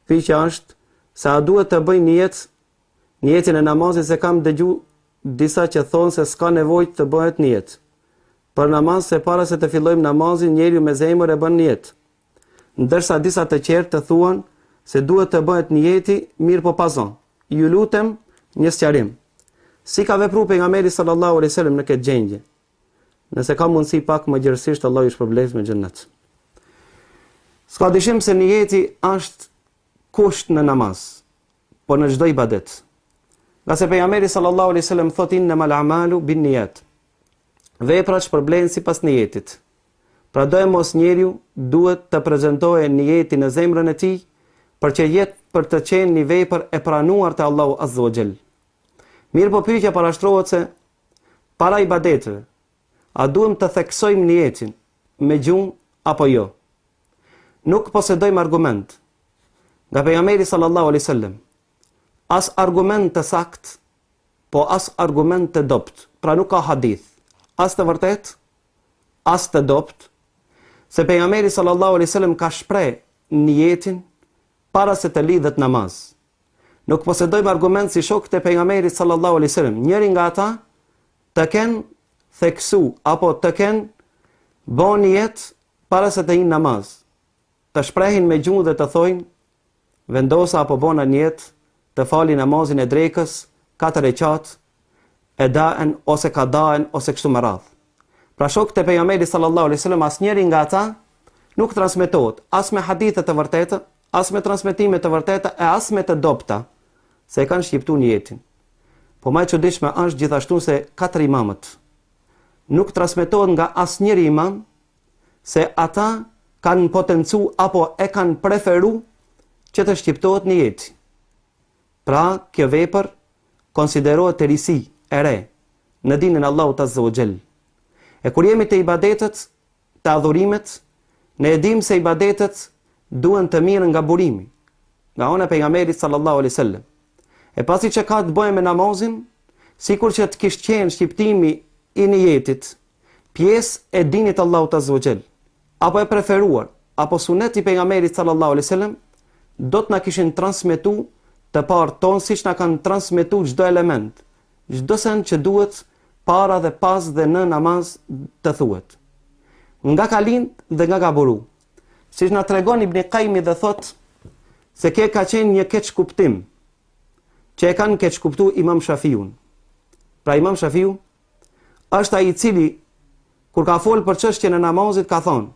Pyetja është se a duhet të bëj niyetin e namazit, se kam dëgju disa që thonë se s'ka nevojë të bëhet niyet për namaz, se para se të fillojmë namazin njeriu me zemër e bën niyet. Ndërsa disa të tjerë të thuan se duhet të bëhet niyeti, mirë po pazon. Ju lutem një sqarim. Si ka vepruar pejgamberi sallallahu alaihi wasallam në këtë gjendje? Nëse ka mundësi pak më gjerësisht, Allahu ju shpërblet me xhennet. S'ka dyshim se niyeti është kusht në namaz, po në çdo ibadet. Nga se pejgamberi sallallahu alaihi wasallam thotë innamal a'malu binniyat. Veprat shpërblen sipas niyetit. Pra do e mos njeriu duhet të prezantojë niyetin në zemrën e tij, për që jetë për të qenë një vepër e pranuar te Allahu azza wa jall. Mirë po pyetja parashtrohet se para ibadeteve, a duhem të theksojmë niyetin me gjuhë apo jo? Nuk posedojmë argument nga pejgamberi sallallahu alaihi wasallam, as argument të sakt, po as argument të dopt. Pra nuk ka hadith, as të vërtet, as të dopt, se pejgamberi sallallahu alaihi wasallam ka shpreh niyetin para se të lidhet namaz. Nuk posedojmë argument si shokët e pejgamberit sallallahu alaihi wasallam. Njëri nga ata të kenë theksu apo të kenë bën niyet para se të hinë namaz. Të shprehin me gjuhë dhe të thojnë vendosa apo bona niyet të fali namazin e drekës 4 rekat, edaen ose kadaen ose kështu me radhë. Pra shokët e pejgamberit sallallahu alaihi wasallam, asnjëri nga ata nuk transmetohet as me hadithe të vërteta, as me transmetime të vërteta e as me të dobta, se e kanë shqiptuar niyetin. Po më e çuditshme është gjithashtu se 4 imamët nuk transmetohet nga asnjëri imam se ata kanë potencu apo e kanë preferu që të shqiptohet niyeti. Pra, kjo vepër konsiderohet herësi e re në dinën e Allahut azza wa jall. E kur jemi te ibadetet, te adhurimet, ne e dim se ibadetet duhen të mirën nga burimi, nga ona pejgamberit sallallahu alaihi wasallam. E pasi që ka të bëjë me namazin, sikur që të kishte qenë shqiptimi i niyetit pjesë e dinit Allahut azza wa jall, apo e preferuar, apo suneti i pejgamberit sallallahu alaihi wasallam, do të na kishin transmetuar të parë tonë siç na kanë transmetuar çdo element, çdo sen që duhet para dhe pas dhe në namaz të thuhet. Nga ka lind dhe nga ka buru. Siç na tregon Ibn Qayyim dhe thot se kjo ka qenë një keq kuptim që e kanë keq kuptuar Imam Shafiun. Pra Imam Shafiu është ai i cili kur ka folë për çështjen e namazit ka thonë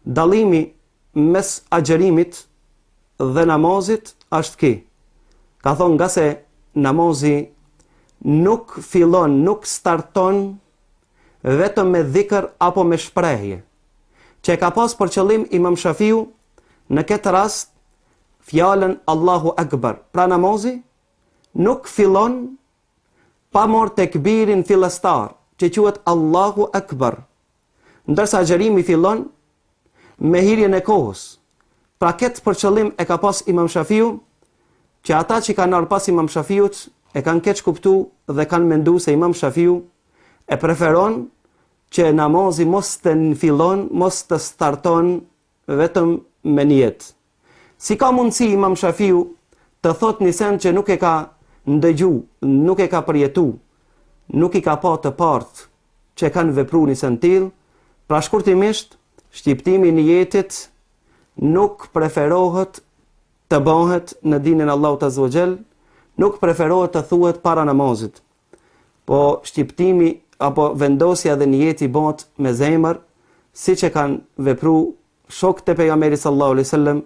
dallimi mes agjerimit dhe namazit është ky. Ka thonë nga se namazi nuk fillon, nuk starton vetëm me dhikr apo me shprehje, që ka pas për qëllim Imam Shafiu në këtë rast fjalën Allahu Akbar. Pra namazi nuk fillon pa marrë tekbirin fillestar, që quhet Allahu Akbar, ndërsa agjerimi fillon me hyrjen e kohës. Pra këtë për qëllim e ka pas Imam Shafiu, që ata që kanë ardhur pas Imam Shafiut e kanë keq kuptuar dhe kanë menduar se Imam Shafiu e preferon që namazi mos të fillon, mos të starton vetëm me niyet. Si ka mundësi Imam Shafiu të thot një sen që nuk e ka ndëgju, nuk e ka përjetu, nuk i ka pa të partë që kanë vepruar një sen tillë? Pra shkurtimisht, shqiptimi i niyetit nuk preferohet të bëhet në dinën Allahut azza wa jall, nuk preferohet të thuhet para namazit. Po shqiptimi apo vendosja dhe niyeti bëhet me zemër, siç e kanë vepruar shokët e pejgamberit sallallahu alaihi wasallam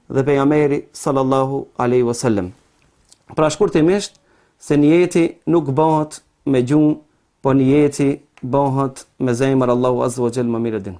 dhe pejgamberi sallallahu alaihi wasallam. Pra shkurtimisht, se niyeti nuk bëhet me gjuhë, po niyeti bëhet me zemër. Allahu azza wa jall më mirë din.